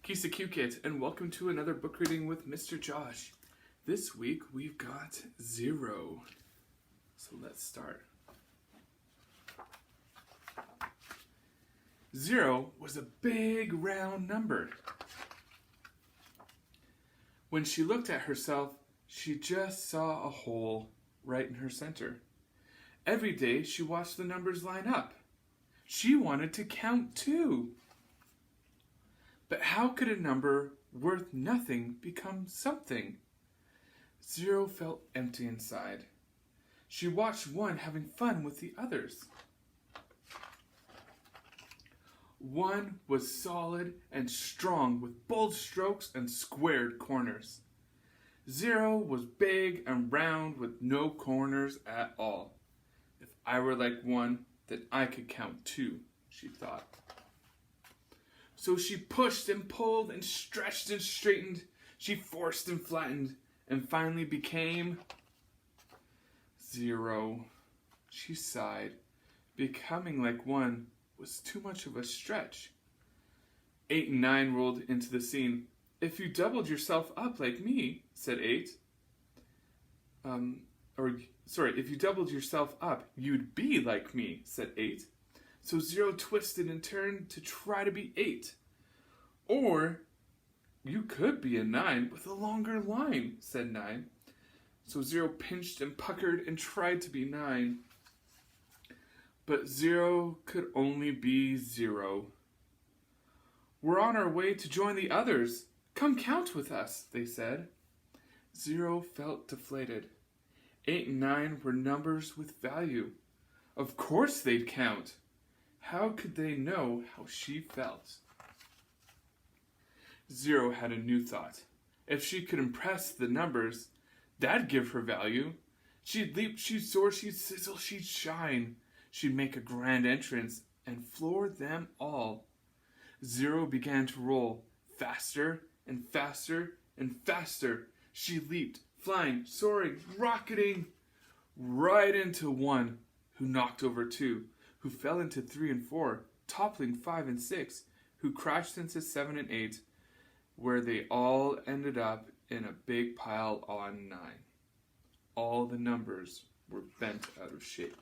Kisa Q Kit, and welcome to another book reading with Mr. Josh. This week we've got 0. So let's start. 0 was a big round number. When she looked at herself, she just saw a hole right in her center. Every day she watched the numbers line up. She wanted to count too. But how could a number worth nothing become something? 0 felt empty inside. She watched 1 having fun with the others. 1 was solid and strong with bold strokes and squared corners. 0 was big and round with no corners at all. If I were like 1, then I could count too, she thought. So she pushed and pulled and stretched and straightened. She forced and flattened and finally became 0. She sighed. Becoming like 1 was too much of a stretch. 8 and 9 rolled into the scene. If you doubled yourself up like me, said 8. If you doubled yourself up, you'd be like me, said 8. So 0 twisted and turned to try to be 8. Or you could be a 9 with a longer line, said 9. So 0 pinched and puckered and tried to be 9. But 0 could only be 0. We're on our way to join the others. Come count with us, they said. 0 felt deflated. 8 and 9 were numbers with value. Of course they'd count. How could they know how she felt? 0 had a new thought. If she could impress the numbers, that'd give her value. She'd leap, she'd soar, she'd sizzle, she'd shine. She'd make a grand entrance and floor them all. 0 began to roll faster and faster and faster. She leaped, flying, soaring, rocketing right into 1, who knocked over 2, who fell into 3 and 4, toppling 5 and 6, who crashed into 7 and 8, where they all ended up in a big pile on 9. All the numbers were bent out of shape.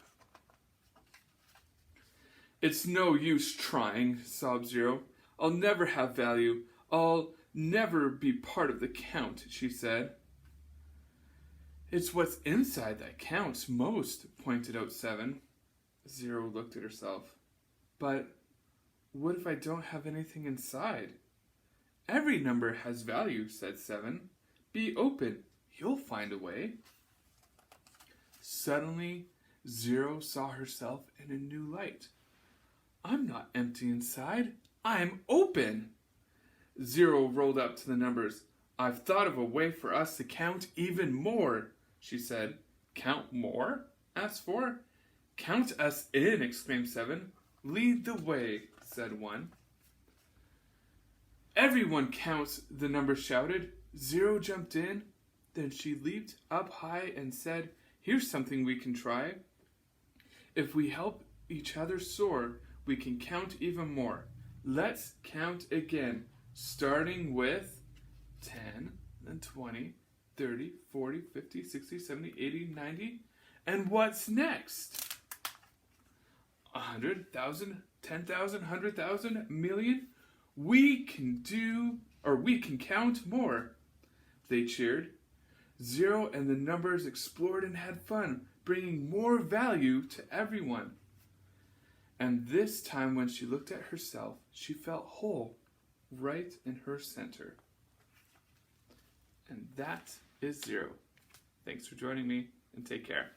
It's no use trying, sobbed 0. I'll never have value. I'll never be part of the count, she said. It's what's inside that counts most, pointed out 7. 0 looked at herself. But what if I don't have anything inside? Every number has value, said 7. Be open. You'll find a way. Suddenly, 0 saw herself in a new light. I'm not empty inside. I'm open. 0 rolled up to the numbers. I've thought of a way for us to count even more, she said. Count more? asked 4. Count us in, exclaimed 7. Lead the way, said 1. Everyone counts, the numbers shouted. 0 jumped in. Then she leaped up high and said, here's something we can try. If we help each other soar, we can count even more. Let's count again, starting with 10, then 20, 30, 40, 50, 60, 70, 80, 90. And what's next? 100,000, 10,000, 100,000, million? We can count more. They cheered. 0 and the numbers explored and had fun, bringing more value to everyone. And this time when she looked at herself, she felt whole right in her center. And that is 0. Thanks for joining me, and take care.